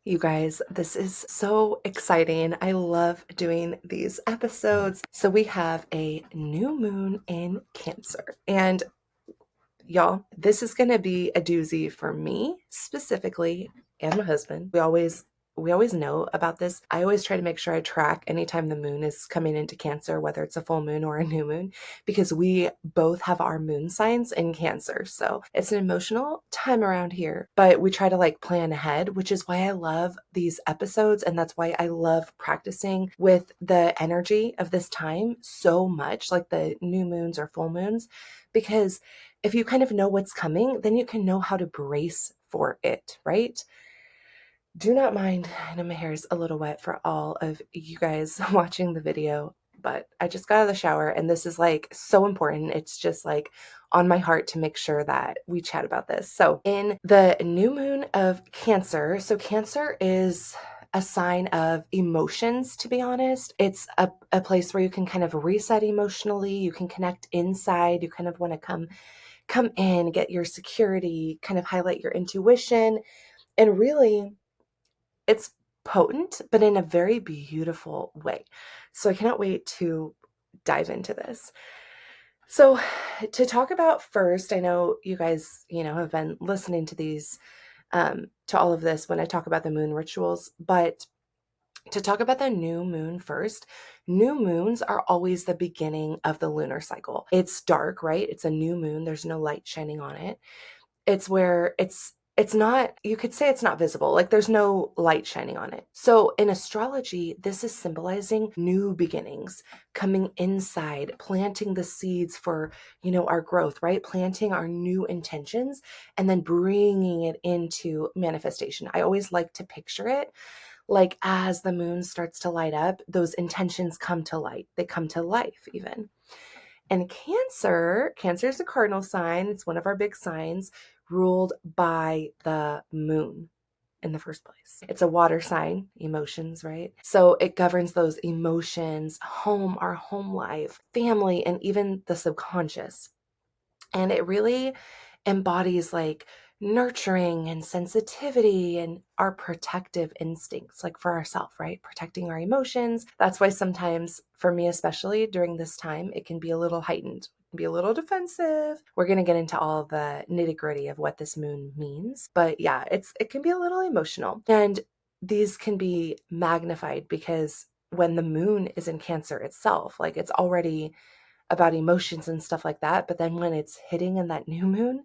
You guys, this is so exciting. I love doing these episodes. So, we have a new moon in Cancer. And y'all, this is going to be a doozy for me specifically and my husband. We always know about this. I always try to make sure I track anytime the moon is coming into Cancer, whether it's a full moon or a new moon, because we both have our moon signs in Cancer. So it's an emotional time around here, but we try to plan ahead, which is why I love these episodes. And that's why I love practicing with the energy of this time so much, like the new moons or full moons, because if you kind of know what's coming, then you can know how to brace for it, right? Do not mind, I know my hair is a little wet for all of you guys watching the video, but I just got out of the shower and this is so important. It's just on my heart to make sure that we chat about this. So in the new moon of Cancer, so Cancer is a sign of emotions, to be honest. It's a place where you can kind of reset emotionally, you can connect inside, you kind of want to come in, get your security, kind of highlight your intuition, and really it's potent, but in a very beautiful way. So I cannot wait to dive into this. So to talk about first, I know you guys, have been listening to these, to all of this when I talk about the moon rituals, but to talk about the new moon first, new moons are always the beginning of the lunar cycle. It's dark, right? It's a new moon. There's no light shining on it. It's where it's not, you could say it's not visible, there's no light shining on it. So in astrology, this is symbolizing new beginnings, coming inside, planting the seeds for, our growth, right? Planting our new intentions and then bringing it into manifestation. I always like to picture it as the moon starts to light up, those intentions come to light. They come to life even. And Cancer is a cardinal sign. It's one of our big signs, ruled by the moon in the first place. It's a water sign, emotions, right? So it governs those emotions, home, our home life, family, and even the subconscious. And it really embodies nurturing and sensitivity and our protective instincts, for ourselves, right? Protecting our emotions. That's why sometimes, for me especially during this time, it can be a little heightened, be a little defensive. We're going to get into all the nitty gritty of what this moon means. But yeah, it can be a little emotional. And these can be magnified because when the moon is in Cancer itself, it's already about emotions and stuff like that. But then when it's hitting in that new moon,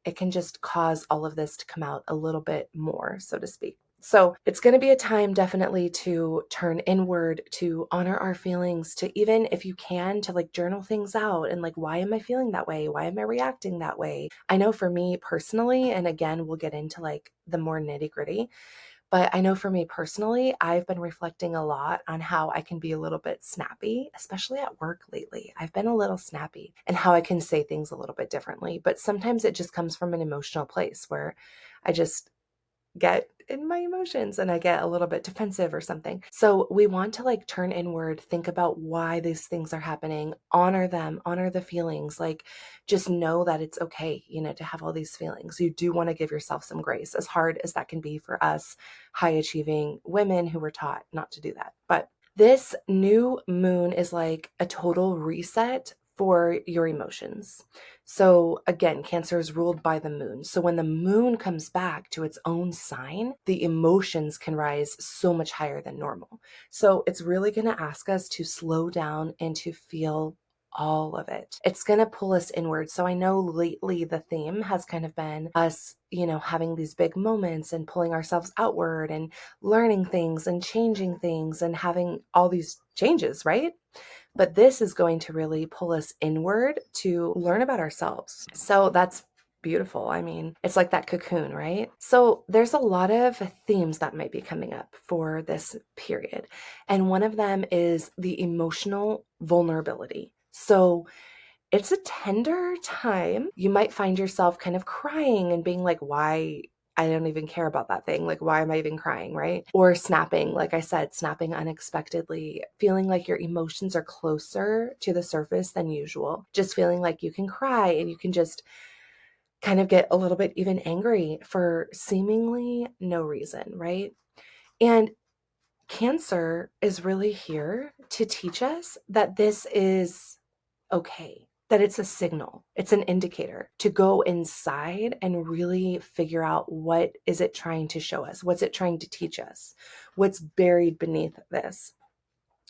it can just cause all of this to come out a little bit more, so to speak. So it's going to be a time definitely to turn inward, to honor our feelings, to even if you can, to journal things out and why am I feeling that way? Why am I reacting that way? I know for me personally, and again, we'll get into the more nitty gritty, but I know for me personally, I've been reflecting a lot on how I can be a little bit snappy, especially at work lately. I've been a little snappy and how I can say things a little bit differently. But sometimes it just comes from an emotional place where I just get in my emotions and I get a little bit defensive or something. So we want to turn inward, think about why these things are happening, honor them, honor the feelings, just know that it's okay, to have all these feelings. You do want to give yourself some grace, as hard as that can be for us high achieving women who were taught not to do that. But this new moon is a total reset for your emotions. So again, Cancer is ruled by the moon. So when the moon comes back to its own sign, the emotions can rise so much higher than normal. So it's really going to ask us to slow down and to feel all of it. It's going to pull us inward. So I know lately the theme has kind of been us, having these big moments and pulling ourselves outward and learning things and changing things and having all these changes, right? But this is going to really pull us inward to learn about ourselves. So that's beautiful. I mean, it's like that cocoon, right? So there's a lot of themes that might be coming up for this period. And one of them is the emotional vulnerability. So it's a tender time. You might find yourself kind of crying and being like, why? I don't even care about that thing. Why am I even crying, right? Or snapping, like I said, snapping unexpectedly, feeling like your emotions are closer to the surface than usual. Just feeling like you can cry and you can just kind of get a little bit even angry for seemingly no reason, right? And Cancer is really here to teach us that this is okay, that it's a signal, it's an indicator to go inside and really figure out what is it trying to show us, what's it trying to teach us, what's buried beneath this.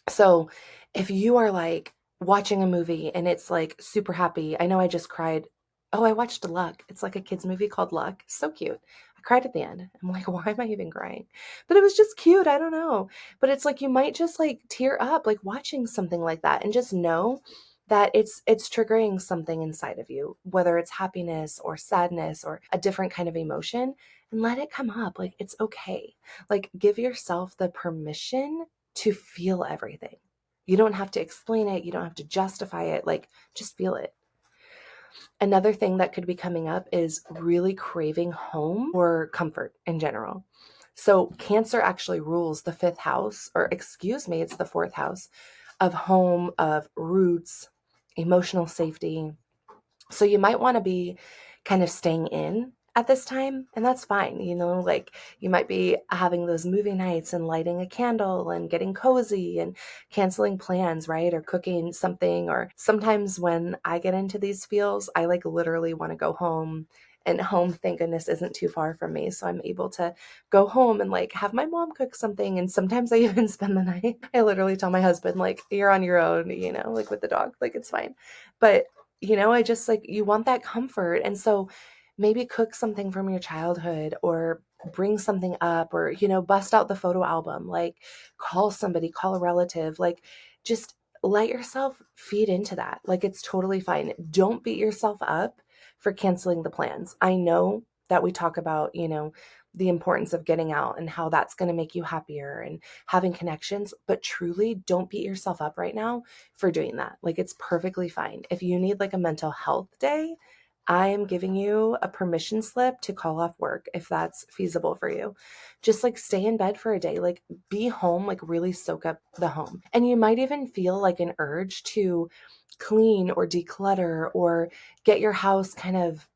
So if you are like watching a movie and it's like super happy, I know I just cried. Oh, I watched Luck. It's like a kids movie called Luck. So cute. I cried at the end. I'm like, why am I even crying? But it was just cute. I don't know. But it's like you might just like tear up like watching something like that, and just know that it's triggering something inside of you, whether it's happiness or sadness or a different kind of emotion, and let it come up. Like it's okay. Like give yourself the permission to feel everything. You don't have to explain it. You don't have to justify it. Like, just feel it. Another thing that could be coming up is really craving home or comfort in general. So, Cancer actually rules the fifth house, or excuse me, it's the fourth house of home, of roots, emotional safety. So you might want to be kind of staying in at this time, and that's fine. Like you might be having those movie nights and lighting a candle and getting cozy and canceling plans, right? Or cooking something. Or sometimes when I get into these feels, I like literally want to go home. And home, thank goodness, isn't too far from me. So I'm able to go home and like have my mom cook something. And sometimes I even spend the night. I literally tell my husband, like, you're on your own, like with the dog, like it's fine. But I just like, you want that comfort. And so maybe cook something from your childhood, or bring something up, or, bust out the photo album, like call somebody, call a relative, like just let yourself feed into that. Like it's totally fine. Don't beat yourself up for canceling the plans. I know that we talk about, the importance of getting out and how that's going to make you happier and having connections, but truly don't beat yourself up right now for doing that. Like it's perfectly fine. If you need like a mental health day, I am giving you a permission slip to call off work if that's feasible for you. Just like stay in bed for a day, like be home, like really soak up the home. And you might even feel like an urge to clean or declutter or get your house kind of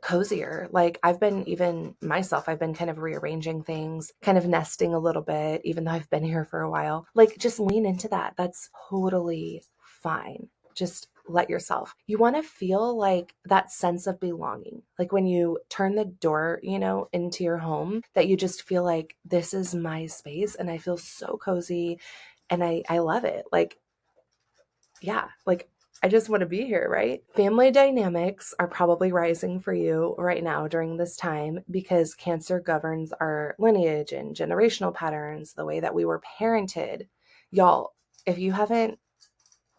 cozier. Like I've been, even myself, I've been kind of rearranging things, kind of nesting a little bit, even though I've been here for a while. Like just lean into that. That's totally fine. Just let yourself. You want to feel like that sense of belonging. Like when you turn the door, into your home, that you just feel like this is my space and I feel so cozy and I love it. Like, yeah, like I just want to be here, right? Family dynamics are probably rising for you right now during this time because Cancer governs our lineage and generational patterns, the way that we were parented. Y'all, if you haven't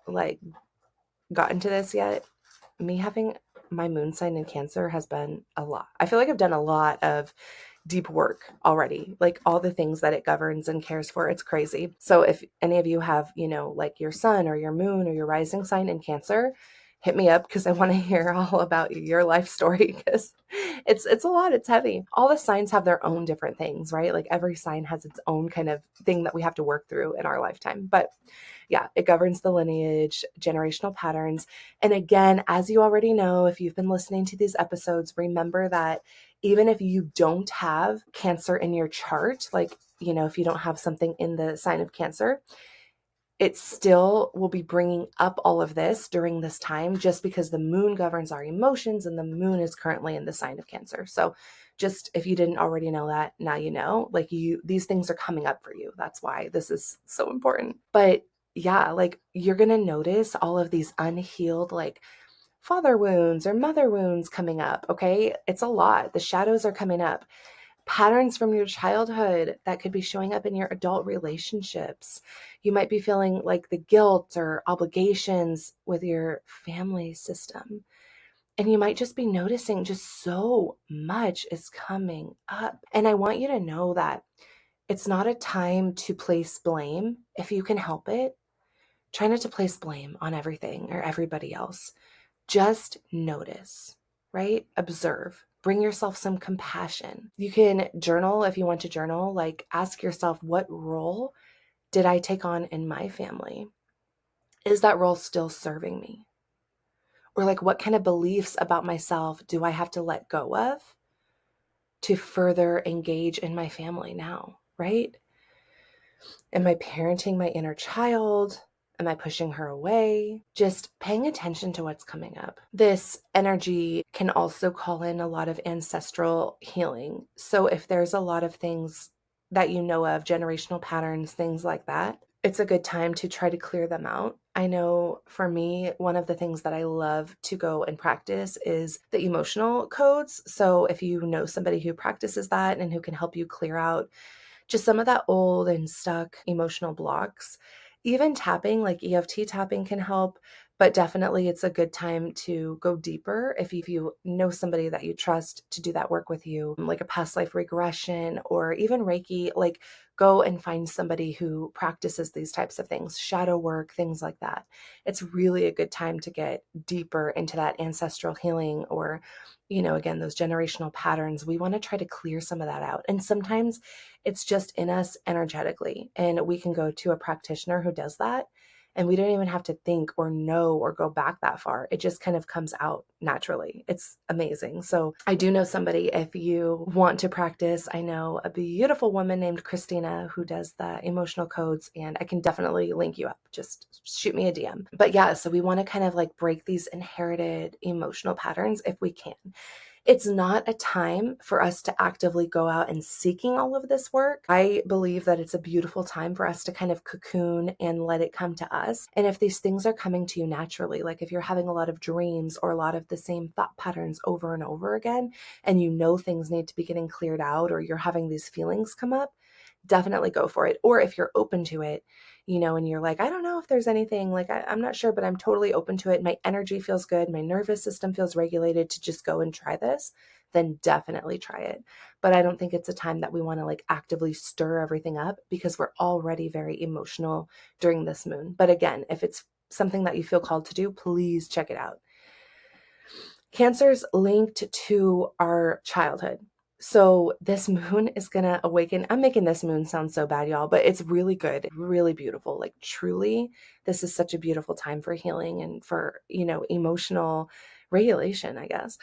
like gotten to this yet, me having my moon sign in Cancer has been a lot. I feel like I've done a lot of deep work already, like all the things that it governs and cares for. It's crazy. So if any of you have, like your sun or your moon or your rising sign in Cancer, hit me up because I want to hear all about your life story, because it's a lot. It's heavy. All the signs have their own different things, right? Like every sign has its own kind of thing that we have to work through in our lifetime. But yeah, it governs the lineage, generational patterns. And again, as you already know, if you've been listening to these episodes, remember that even if you don't have Cancer in your chart, like, if you don't have something in the sign of Cancer, it still will be bringing up all of this during this time, just because the moon governs our emotions and the moon is currently in the sign of Cancer. So just if you didn't already know that, now you know, like these things are coming up for you. That's why this is so important. But yeah, like you're going to notice all of these unhealed, like father wounds or mother wounds coming up. Okay. It's a lot. The shadows are coming up. Patterns from your childhood that could be showing up in your adult relationships. You might be feeling like the guilt or obligations with your family system. And you might just be noticing just so much is coming up. And I want you to know that it's not a time to place blame. If you can help it, try not to place blame on everything or everybody else. Just notice, right? Observe. Bring yourself some compassion. You can journal if you want to journal, like ask yourself, what role did I take on in my family? Is that role still serving me? Or like, what kind of beliefs about myself do I have to let go of to further engage in my family now, right? Am I parenting my inner child? Am I pushing her away? Just paying attention to what's coming up. This energy can also call in a lot of ancestral healing. So if there's a lot of things that you know of, generational patterns, things like that, it's a good time to try to clear them out. I know for me, one of the things that I love to go and practice is the emotional codes. So if you know somebody who practices that and who can help you clear out just some of that old and stuck emotional blocks. Even tapping, like EFT tapping, can help, but definitely it's a good time to go deeper if you know somebody that you trust to do that work with you, like a past life regression or even Reiki. Like, go and find somebody who practices these types of things, shadow work, things like that. It's really a good time to get deeper into that ancestral healing or, again, those generational patterns. We want to try to clear some of that out. And sometimes it's just in us energetically. And we can go to a practitioner who does that. And we don't even have to think or know or go back that far. It just kind of comes out naturally. It's amazing. So I do know somebody, if you want to practice, I know a beautiful woman named Christina who does the emotional codes, and I can definitely link you up. Just shoot me a DM. But yeah, so we want to kind of like break these inherited emotional patterns if we can. It's not a time for us to actively go out and seeking all of this work. I believe that it's a beautiful time for us to kind of cocoon and let it come to us. And if these things are coming to you naturally, like if you're having a lot of dreams or a lot of the same thought patterns over and over again, and things need to be getting cleared out, or you're having these feelings come up, definitely go for it. Or if you're open to it, and you're like, I don't know if there's anything, like, I'm not sure, but I'm totally open to it. My energy feels good. My nervous system feels regulated to just go and try this, then definitely try it. But I don't think it's a time that we want to like actively stir everything up because we're already very emotional during this moon. But again, if it's something that you feel called to do, please check it out. Cancer's linked to our childhood. So this moon is going to awaken. I'm making this moon sound so bad, y'all, but it's really good, really beautiful. Like, truly, this is such a beautiful time for healing and for, emotional regulation, I guess.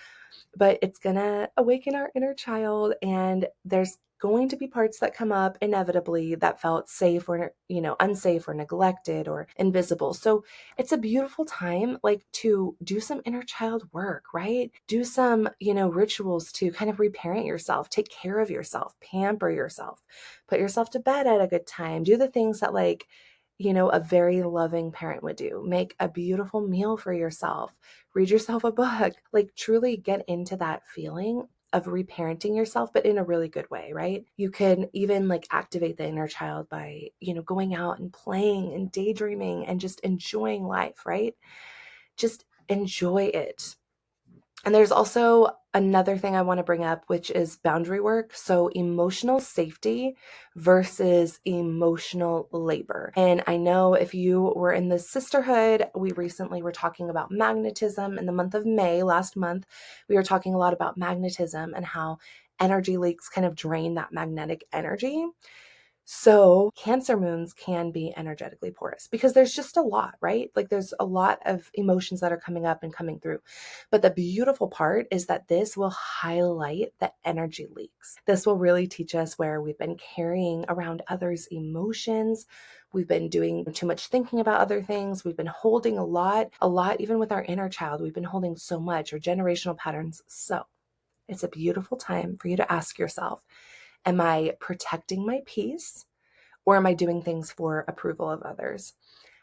But it's going to awaken our inner child, and there's going to be parts that come up inevitably that felt safe or, unsafe or neglected or invisible. So it's a beautiful time, like, to do some inner child work, right? Do some, rituals to kind of reparent yourself, take care of yourself, pamper yourself, put yourself to bed at a good time, do the things that, like, a very loving parent would do. Make a beautiful meal for yourself, read yourself a book, like, truly get into that feeling of reparenting yourself, but in a really good way, right? You can even like activate the inner child by, going out and playing and daydreaming and just enjoying life, right? Just enjoy it. And there's also another thing I want to bring up, which is boundary work. So emotional safety versus emotional labor. And I know if you were in the sisterhood, we recently were talking about magnetism in the month of May. Last month, we were talking a lot about magnetism and how energy leaks kind of drain that magnetic energy. So Cancer moons can be energetically porous because there's just a lot, right? Like, there's a lot of emotions that are coming up and coming through. But the beautiful part is that this will highlight the energy leaks. This will really teach us where we've been carrying around others' emotions. We've been doing too much thinking about other things. We've been holding a lot, even with our inner child. We've been holding so much, or generational patterns. So it's a beautiful time for you to ask yourself, am I protecting my peace, or am I doing things for approval of others?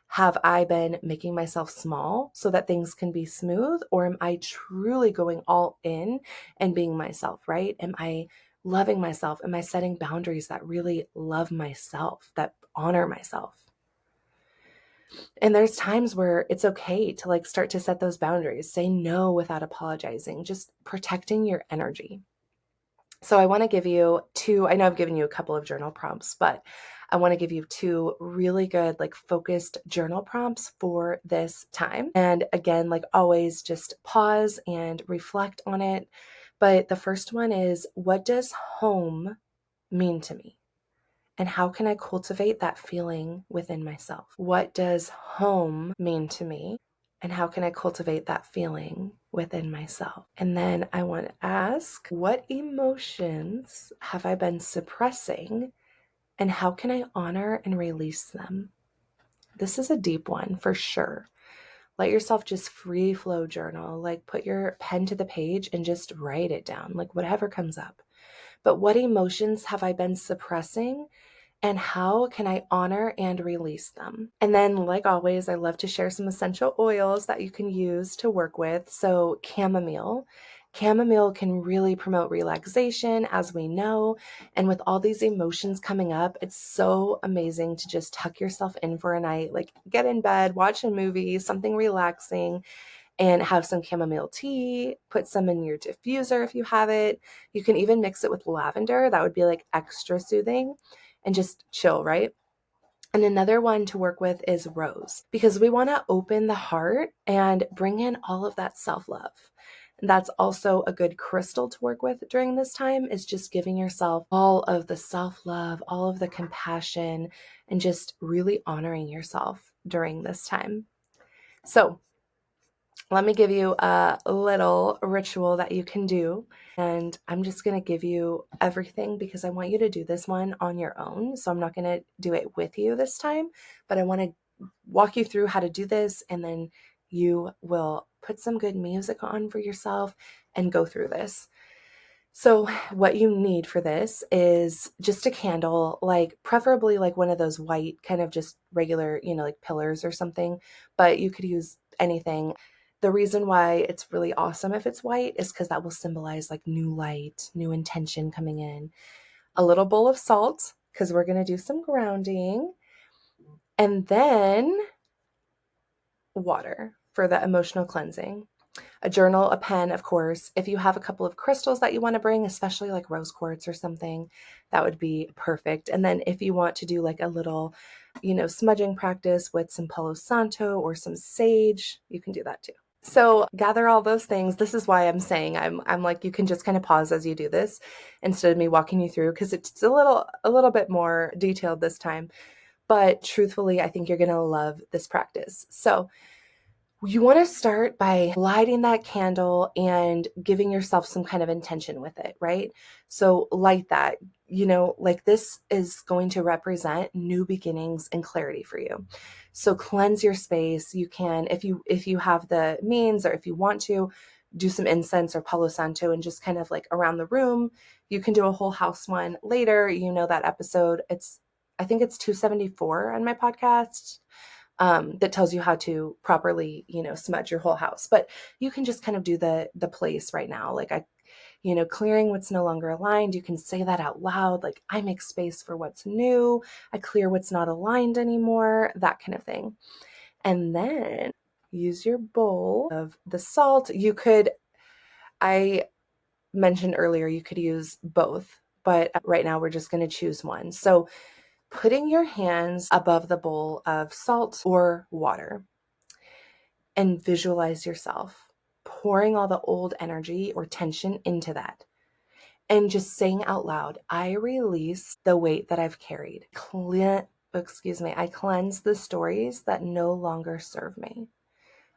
Have I been making myself small so that things can be smooth, or am I truly going all in and being myself, right? Am I loving myself? Am I setting boundaries that really love myself, that honor myself? And there's times where it's okay to like start to set those boundaries, say no without apologizing, just protecting your energy. So I want to give you two, I know I've given you a couple of journal prompts, but I want to give you two really good, like, focused journal prompts for this time. And again, like always, just pause and reflect on it. But the first one is, what does home mean to me? And how can I cultivate that feeling within myself? What does home mean to me? And how can I cultivate that feeling within myself? And then I want to ask, what emotions have I been suppressing, and how can I honor and release them? This is a deep one for sure. Let yourself just free flow journal, like put your pen to the page and just write it down, like whatever comes up. But what emotions have I been suppressing, and how can I honor and release them? And then, like always, I love to share some essential oils that you can use to work with. So, chamomile. Chamomile can really promote relaxation, as we know. And with all these emotions coming up, it's so amazing to just tuck yourself in for a night, like get in bed, watch a movie, something relaxing, and have some chamomile tea. Put some in your diffuser if you have it. You can even mix it with lavender. That would be like extra soothing, and just chill, right? And another one to work with is rose, because we want to open the heart and bring in all of that self-love. And that's also a good crystal to work with during this time, is just giving yourself all of the self-love, all of the compassion, and just really honoring yourself during this time. So let me give you a little ritual that you can do. And I'm just going to give you everything because I want you to do this one on your own. So I'm not going to do it with you this time, but I want to walk you through how to do this. And then you will put some good music on for yourself and go through this. So what you need for this is just a candle, like preferably like one of those white kind of just regular, like pillars or something, but you could use anything. The reason why it's really awesome if it's white is because that will symbolize like new light, new intention coming in. A little bowl of salt, because we're going to do some grounding. And then water for the emotional cleansing. A journal, a pen, of course. If you have a couple of crystals that you want to bring, especially like rose quartz or something, that would be perfect. And then if you want to do like a little, smudging practice with some Palo Santo or some sage, you can do that too. So gather all those things. This is why I'm saying I'm like, you can just kind of pause as you do this instead of me walking you through, because it's a little bit more detailed this time. But truthfully, I think you're going to love this practice. So you want to start by lighting that candle and giving yourself some kind of intention with it, right? So light that, like this is going to represent new beginnings and clarity for you. So cleanse your space. You can, if you have the means, or if you want to, do some incense or Palo Santo and just kind of like around the room. You can do a whole house one later. That episode, I think it's 274 on my podcast. That tells you how to properly, smudge your whole house. But you can just kind of do the place right now. Like clearing what's no longer aligned. You can say that out loud. Like, I make space for what's new. I clear what's not aligned anymore, that kind of thing. And then use your bowl of the salt. I mentioned earlier, you could use both, but right now we're just going to choose one. So putting your hands above the bowl of salt or water, and visualize yourself pouring all the old energy or tension into that. And just saying out loud, I release the weight that I've carried. I cleanse the stories that no longer serve me.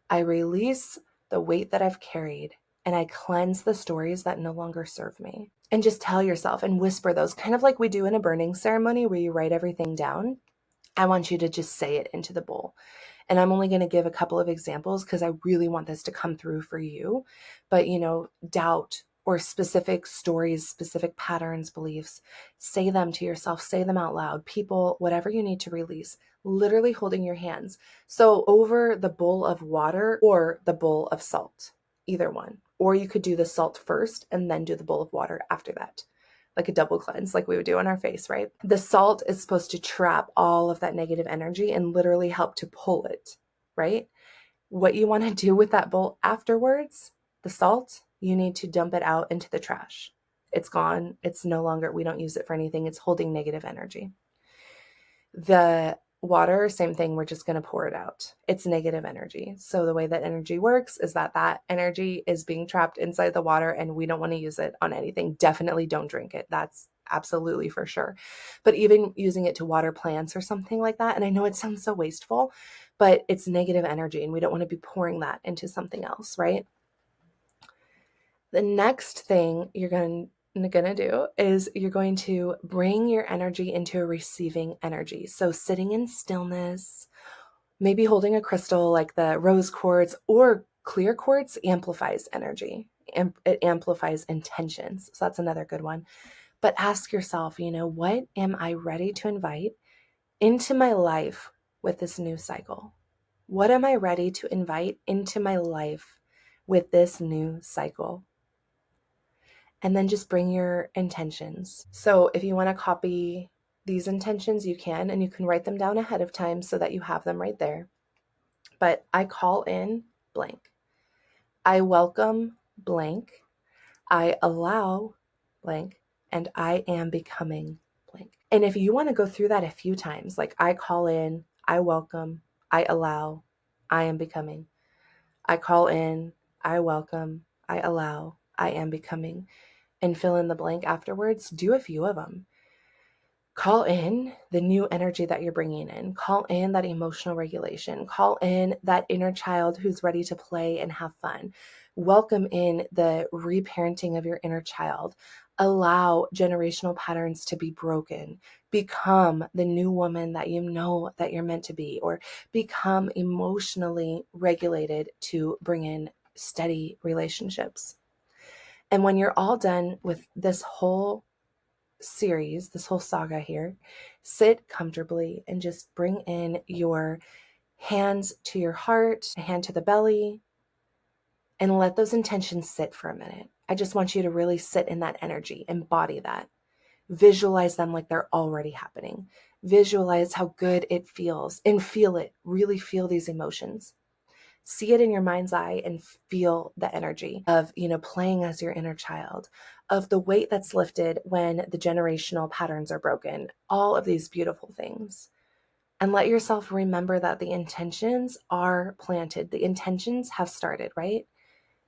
I release the weight that I've carried, and I cleanse the stories that no longer serve me. And just tell yourself and whisper those, kind of like we do in a burning ceremony where you write everything down. I want you to just say it into the bowl. And I'm only going to give a couple of examples because I really want this to come through for you. But, doubt or specific stories, specific patterns, beliefs, say them to yourself, say them out loud. People, whatever you need to release, literally holding your hands. So over the bowl of water or the bowl of salt, either one. Or you could do the salt first and then do the bowl of water after that. Like a double cleanse, like we would do on our face, right? The salt is supposed to trap all of that negative energy and literally help to pull it, right? What you want to do with that bowl afterwards, the salt, you need to dump it out into the trash. It's gone. It's no longer, we don't use it for anything. It's holding negative energy. The water, same thing. We're just going to pour it out. It's negative energy. So the way that energy works is that energy is being trapped inside the water, and we don't want to use it on anything. Definitely don't drink it. That's absolutely for sure. But even using it to water plants or something like that. And I know it sounds so wasteful, but it's negative energy and we don't want to be pouring that into something else, right? The next thing you're going to do is you're going to bring your energy into a receiving energy. So sitting in stillness, maybe holding a crystal like the rose quartz or clear quartz amplifies energy. It amplifies intentions. So that's another good one. But ask yourself, what am I ready to invite into my life with this new cycle? What am I ready to invite into my life with this new cycle? And then just bring your intentions. So if you want to copy these intentions, you can, and you can write them down ahead of time so that you have them right there. But I call in blank. I welcome blank. I allow blank. And I am becoming blank. And if you want to go through that a few times, like I call in, I welcome, I allow, I am becoming. I call in, I welcome, I allow, I am becoming. And fill in the blank afterwards, do a few of them. Call in the new energy that you're bringing in. Call in that emotional regulation. Call in that inner child who's ready to play and have fun. Welcome in the reparenting of your inner child. Allow generational patterns to be broken. Become the new woman that you know that you're meant to be, or become emotionally regulated to bring in steady relationships. And when you're all done with this whole series, this whole saga here, sit comfortably and just bring in your hands to your heart, a hand to the belly, and let those intentions sit for a minute. I just want you to really sit in that energy, embody that. Visualize them like they're already happening. Visualize how good it feels and feel it. Really feel these emotions. See it in your mind's eye and feel the energy of, playing as your inner child, of the weight that's lifted when the generational patterns are broken, all of these beautiful things. And let yourself remember that the intentions are planted. The intentions have started, right?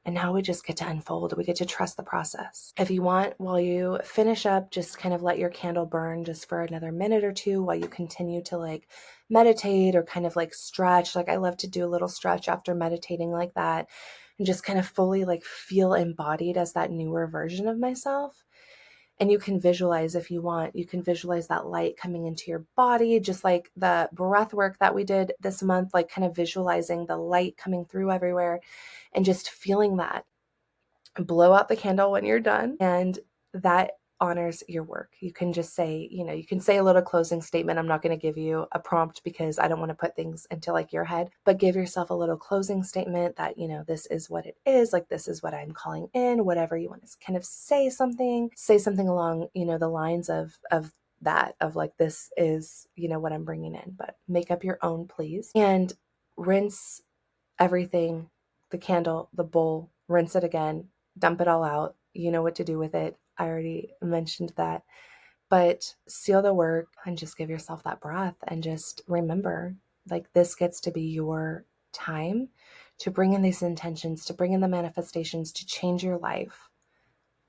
And now we just get to unfold. We get to trust the process. If you want, while you finish up, just kind of let your candle burn just for another minute or two while you continue to meditate or kind of stretch. I love to do a little stretch after meditating like that and just kind of fully feel embodied as that newer version of myself. And you can visualize, if you want, you can visualize that light coming into your body, just like the breath work that we did this month, kind of visualizing the light coming through everywhere and just feeling that. Blow out the candle when you're done, and that honors your work. You can just say, you can say a little closing statement. I'm not going to give you a prompt because I don't want to put things into your head, but give yourself a little closing statement that, this is what it is. This is what I'm calling in, whatever you want to kind of say something along, the lines of that, of this is, what I'm bringing in, but make up your own, please. And rinse everything, the candle, the bowl, rinse it again, dump it all out. You know what to do with it. I already mentioned that. But seal the work and just give yourself that breath and just remember, this gets to be your time to bring in these intentions, to bring in the manifestations, to change your life.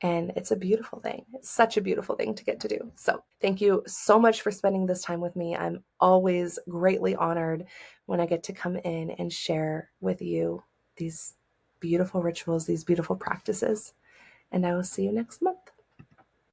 And it's a beautiful thing. It's such a beautiful thing to get to do. So thank you so much for spending this time with me. I'm always greatly honored when I get to come in and share with you these beautiful rituals, these beautiful practices. And I will see you next month.